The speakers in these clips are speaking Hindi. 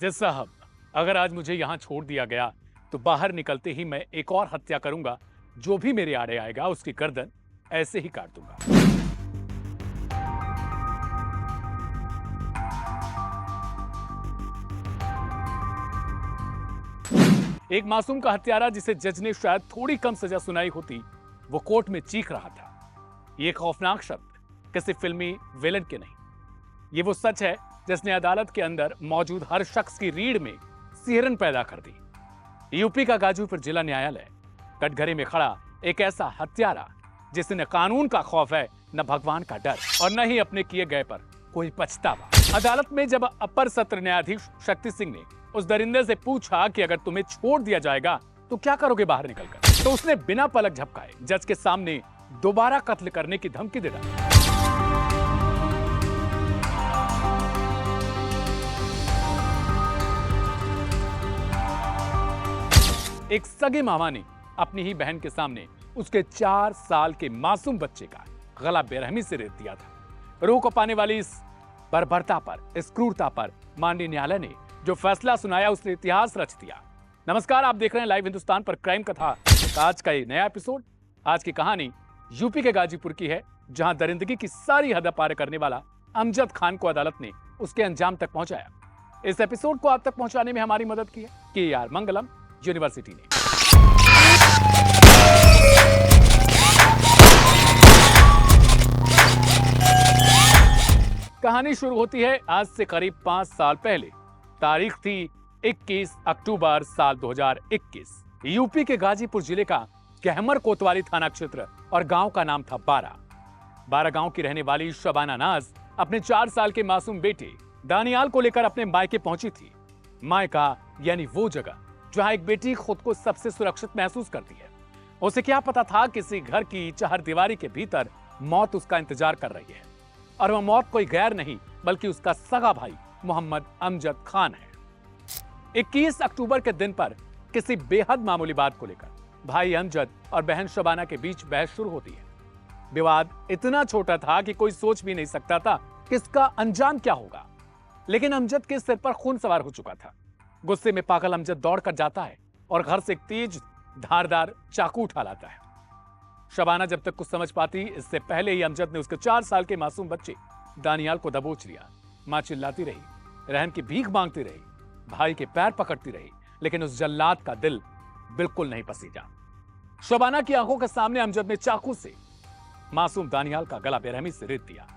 जज साहब, अगर आज मुझे यहाँ छोड़ दिया गया तो बाहर निकलते ही मैं एक और हत्या करूंगा। जो भी मेरे आड़े आएगा उसकी गर्दन ऐसे ही काट दूंगा। एक मासूम का हत्यारा जिसे जज ने शायद थोड़ी कम सजा सुनाई होती, वो कोर्ट में चीख रहा था। ये खौफनाक शब्द किसी फिल्मी विलन के नहीं, ये वो सच है जिसने अदालत के अंदर मौजूद हर शख्स की रीढ़ में सिहरन पैदा कर दी। यूपी का गाजीपुर जिला न्यायालय कटघरे में खड़ा एक ऐसा हत्यारा जिसे न कानून का खौफ है, न भगवान का डर, और न ही अपने किए गए पर कोई पछतावा। अदालत में जब अपर सत्र न्यायाधीश शक्ति सिंह ने उस दरिंदे से पूछा कि अगर तुम्हें छोड़ दिया जाएगा तो क्या करोगे बाहर निकलकर, तो उसने बिना पलक झपकाए जज के सामने दोबारा कत्ल करने की धमकी दे डाली। एक सगे मामा ने अपनी ही बहन के सामने उसके 4 साल के मासूम बच्चे का गला बेरहमी से रेत दिया था। रूह को पाने वाली इस बर्बरता पर, इस क्रूरता पर माननीय न्यायालय ने जो फैसला सुनाया उसने इतिहास रच दिया। नमस्कार, आप देख रहे हैं लाइव हिंदुस्तान पर क्राइम कथा का आज का ये नया एपिसोड। आज की कहानी यूपी के गाजीपुर की है, जहां दरिंदगी की सारी हद पार करने वाला अमजद खान को अदालत ने उसके अंजाम तक पहुंचाया। इस एपिसोड को आप तक पहुंचाने में हमारी मदद की है KR मंगलम यूनिवर्सिटी ने। कहानी शुरू होती है आज से करीब 5 साल पहले। तारीख थी 21 अक्टूबर साल 2021। यूपी के गाजीपुर जिले का गहमर कोतवाली थाना क्षेत्र और गांव का नाम था बारा गांव की रहने वाली शबाना नाज अपने 4 साल के मासूम बेटे दानियाल को लेकर अपने मायके पहुंची थी। मायका यानी वो जगह जहां एक बेटी खुद को सबसे सुरक्षित महसूस करती है। उसे क्या पता था किसी घर की चहारदीवारी के भीतर मौत उसका इंतजार कर रही है, और वह मौत कोई गैर नहीं बल्कि उसका सगा भाई मोहम्मद अमजद खान है। 21 अक्टूबर के दिन पर किसी बेहद मामूली बात को लेकर भाई अमजद और बहन शबाना के बीच बहस शुरू होती है। विवाद इतना छोटा था कि कोई सोच भी नहीं सकता था कि इसका अंजाम क्या होगा, लेकिन अमजद के सिर पर खून सवार हो चुका था। गुस्से में पागल अमजद दौड़कर जाता है और घर से एक तेज धारदार चाकू उठा लाता है। शबाना जब तक कुछ समझ पाती, इससे पहले ही अमजद ने उसके 4 साल के मासूम बच्चे दानियाल को दबोच लिया। मां चिल्लाती रही, रहम की भीख मांगती रही, भाई के पैर पकड़ती रही, लेकिन उस जल्लाद का दिल बिल्कुल नहीं पसीजा। शबाना की आंखों के सामने अमजद ने चाकू से मासूम दानियाल का गला बेरहमी से रेत दिया।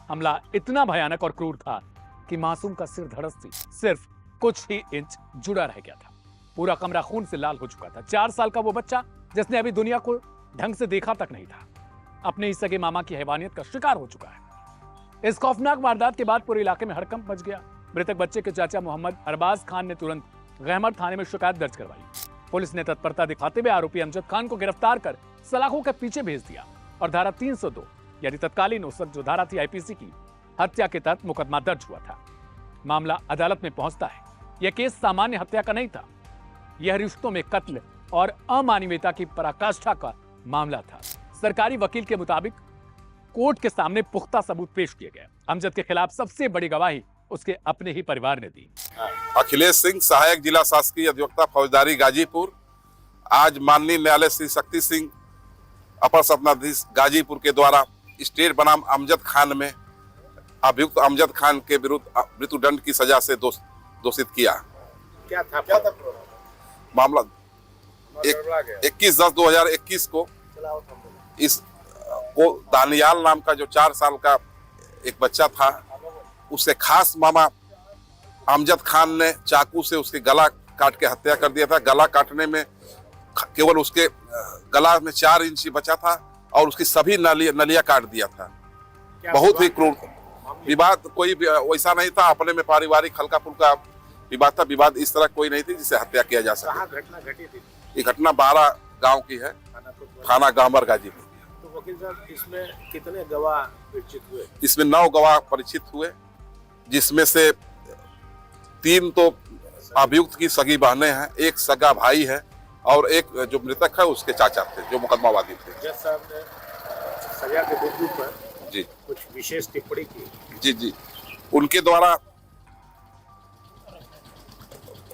हमला इतना भयानक और क्रूर था कि मासूम का सिर धड़स सिर्फ कुछ ही इंच जुड़ा रह गया था। पूरा कमरा खून से लाल हो चुका था। 4 साल का वो बच्चा जिसने अभी दुनिया को ढंग से देखा तक नहीं था, अपने ही सगे मामा की हैवानियत का शिकार हो चुका है। इस खौफनाक वारदात के बाद पूरे इलाके में हड़कंप मच गया। मृतक बच्चे के चाचा मोहम्मद अरबाज खान ने तुरंत गहमर थाने में शिकायत दर्ज करवाई। पुलिस ने तत्परता दिखाते हुए आरोपी अमजद खान को गिरफ्तार कर सलाखों के पीछे भेज दिया और धारा 302 यानी तत्कालीन उस वक्त जो धारा थी IPC की, हत्या के तहत मुकदमा दर्ज हुआ था। मामला अदालत में पहुंचता है। यह केस सामान्य हत्या का नहीं था, यह रिश्तों में कत्ल और अमानवीयता की पराकाष्ठा का मामला था। सरकारी वकील के मुताबिक कोर्ट के सामने पुख्ता सबूत पेश किए गए। अमजद के खिलाफ सबसे बड़ी गवाही उसके अपने ही परिवार ने दी। अखिलेश सिंह, सहायक जिला शासकीय अधिवक्ता फौजदारी गाजीपुर, आज माननीय न्यायालय श्री शक्ति सिंह अपर सत्राधीश गाजीपुर के द्वारा स्टेट बनाम अमजद खान में अभियुक्त अमजद खान के विरुद्ध मृत्युदंड की सजा से दोषित किया। क्या था मामला 21/10/2021 को इस को दानियाल नाम का जो 4 साल का एक बच्चा था, उससे खास मामा अमजद खान ने चाकू से उसके गला काट के हत्या कर दिया था। गला काटने में केवल उसके गला में 4 इंच बचा था और उसकी सभी नलियां काट दिया था। बहुत ही क्रूर विवाद, कोई वैसा नहीं था, अपने में पारिवारिक हल्का फुल्का विवाद था। विवाद इस तरह कोई नहीं थी जिसे हत्या किया जा सके। घटना घटी थी? ये घटना बारा गांव की है, थाना गहमर गाजीपुर। तो वकील साहब, इसमें कितने गवाह परिचित हुए? इसमें 9 गवाह परिचित हुए, जिसमें से 3 तो अभियुक्त की सगी बहनें हैं, एक सगा भाई है और एक जो मृतक है उसके चाचा थे जो मुकदमावादी थे। जज साहब ने सजा के बिंदु पर जी कुछ विशेष टिप्पणी की। जी, उनके द्वारा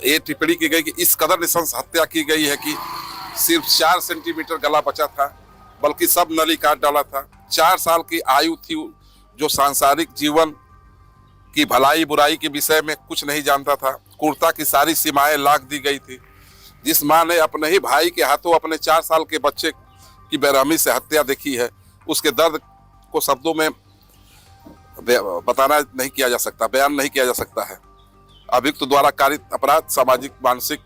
ये टिप्पणी की गई कि इस कदर नृशंस हत्या की गई है कि सिर्फ 4 सेंटीमीटर गला बचा था, बल्कि सब नली काट डाला था। 4 साल की आयु थी, जो सांसारिक जीवन की भलाई बुराई के विषय में कुछ नहीं जानता था। क्रूरता की सारी सीमाएं लांघ दी गई थी। जिस माँ ने अपने ही भाई के हाथों अपने 4 साल के बच्चे की बेरहमी से हत्या देखी है, उसके दर्द को शब्दों में बताना नहीं किया जा सकता, बयान नहीं किया जा सकता है। अभियुक्त द्वारा कारित अपराध सामाजिक मानसिक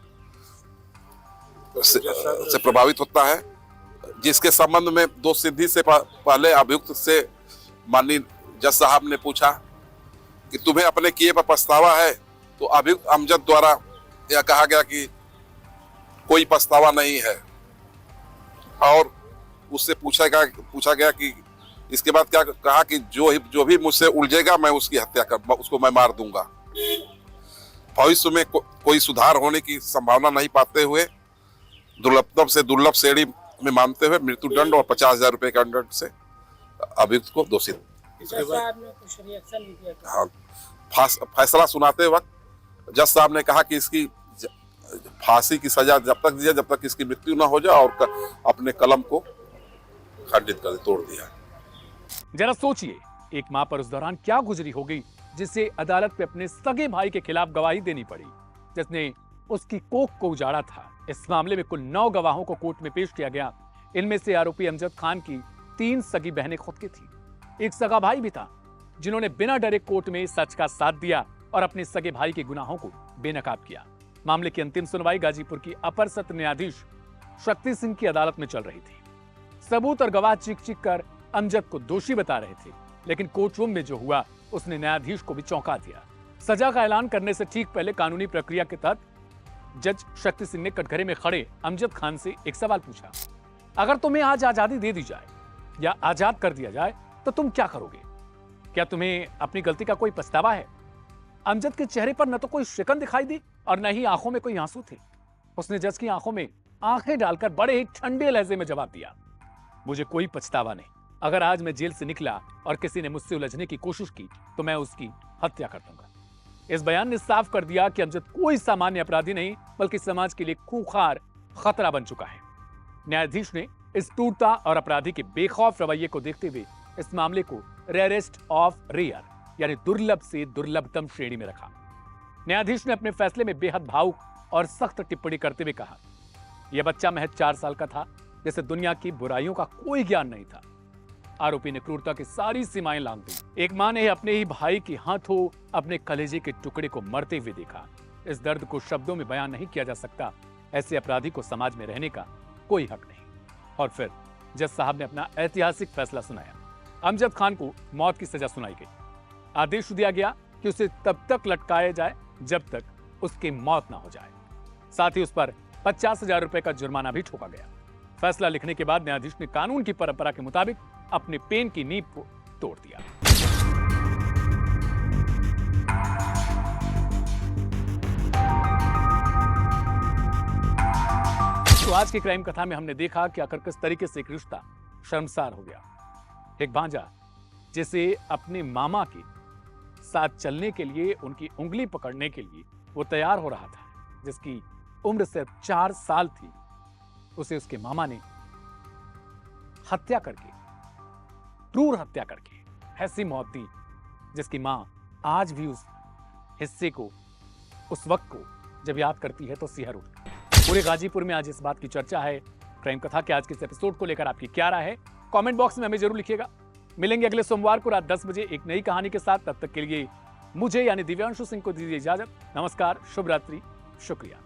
से प्रभावित होता है, जिसके संबंध में 2 सिद्धि से पहले अभियुक्त से माननीय जज साहब ने पूछा कि तुम्हें अपने किए पर पछतावा है, तो अभियुक्त अमजद द्वारा यह कहा गया कि कोई पछतावा नहीं है। और उससे पूछा गया कि इसके बाद क्या कहा कि जो भी मुझसे उलझेगा मैं उसकी हत्या कर, उसको मैं मार दूंगा। भविष्य में कोई सुधार होने की संभावना नहीं पाते हुए दुर्लभतम से दुर्लभ श्रेणी में मानते हुए मृत्युदंड और 50,000 रुपए के दंड से अभियुक्त को दोषी। हाँ, फैसला सुनाते वक्त जज साहब ने कहा कि इसकी फांसी की सजा जब तक दिया जब तक इसकी मृत्यु न हो जाए, और अपने कलम को खंडित कर तोड़ दिया। जरा सोचिए, एक मां पर उस दौरान क्या गुजरी होगी जिसे अदालत में अपने सगे भाई के खिलाफ गवाही देनी पड़ी, जिसने उसकी कोख को उजाड़ा था। इस मामले में कुल 9 गवाहों को कोर्ट में पेश किया गया। इनमें से आरोपी अमजद खान की 3 सगी बहनें खुद की थी। एक सगा भाई भी था, जिन्होंने बिना डरे कोर्ट में सच का साथ दिया और अपने सगे भाई के गुनाहों को बेनकाब किया। मामले की अंतिम सुनवाई गाजीपुर की अपर सत्र न्यायाधीश शक्ति सिंह की अदालत में चल रही थी। सबूत और गवाह चीख चीख कर अमजद को दोषी बता रहे थे, लेकिन कोर्ट रूम में जो हुआ उसने न्यायाधीश को भी चौंका दिया। सजा का ऐलान करने से ठीक पहले कानूनी प्रक्रिया के तहत जज शक्ति सिंह ने कटघरे में खड़े अमजद खान से एक सवाल पूछा, अगर तुम्हें आज आजादी दे दी जाए या आजाद कर दिया जाए तो तुम क्या करोगे? क्या तुम्हें अपनी गलती का कोई पछतावा है? अमजद के चेहरे पर न तो कोई शिकन दिखाई दी और न ही आंखों में कोई आंसू थे। उसने जज की आंखों में आंखें डालकर बड़े ही ठंडे लहजे में जवाब दिया, मुझे कोई पछतावा नहीं। अगर आज मैं जेल से निकला और किसी ने मुझसे उलझने की कोशिश की तो मैं उसकी हत्या कर दूंगा। इस बयान ने साफ कर दिया कि अमजद कोई सामान्य अपराधी नहीं, बल्कि समाज के लिए खूंखार खतरा बन चुका है। न्यायाधीश ने इस क्रूरता और अपराधी के बेखौफ रवैये को देखते हुए इस मामले को रेयरेस्ट ऑफ रेयर यानी दुर्लभ से दुर्लभतम श्रेणी में रखा। न्यायाधीश ने अपने फैसले में बेहद भावुक और सख्त टिप्पणी करते हुए कहा, यह बच्चा महज 4 साल का था, जिसे दुनिया की बुराइयों का कोई ज्ञान नहीं था। आरोपी ने क्रूरता की सारी सीमाएं लांघ दी। एक मां ने अपने ही भाई के हाथों अपने कलेजे के टुकड़े को मरते हुए देखा। इस दर्द को शब्दों में बयान नहीं किया जा सकता। ऐसे अपराधी को समाज में रहने का कोई हक नहीं। और फिर जज साहब ने अपना ऐतिहासिक फैसला सुनाया। अमजद खान को मौत की सजा सुनाई गई। आदेश दिया गया कि उसे तब तक लटकाया जाए जब तक उसकी मौत ना हो जाए। साथ ही उस पर 50,000 रुपए का जुर्माना भी ठोका गया। फैसला लिखने के बाद न्यायाधीश ने कानून की परंपरा के मुताबिक अपने पेन की नींव को तोड़ दिया। तो आज की क्राइम कथा में हमने देखा कि आखिर किस तरीके से एक रिश्ता शर्मसार हो गया। एक भांजा जिसे अपने मामा के साथ चलने के लिए, उनकी उंगली पकड़ने के लिए वो तैयार हो रहा था, जिसकी उम्र सिर्फ 4 साल थी, उसे उसके मामा ने हत्या करके, क्रूर हत्या करके ऐसी मौत दी जिसकी मां आज भी उस हिस्से को, उस वक्त को जब याद करती है तो सिहर उठती है। पूरे गाजीपुर में आज इस बात की चर्चा है। क्राइम कथा के आज के इस एपिसोड को लेकर आपकी क्या राय है? कमेंट बॉक्स में हमें जरूर लिखिएगा। मिलेंगे अगले सोमवार को रात 10 बजे एक नई कहानी के साथ। तब तक के लिए मुझे यानी दिव्यांशु सिंह को दीजिए इजाजत। नमस्कार, शुभ रात्रि, शुक्रिया।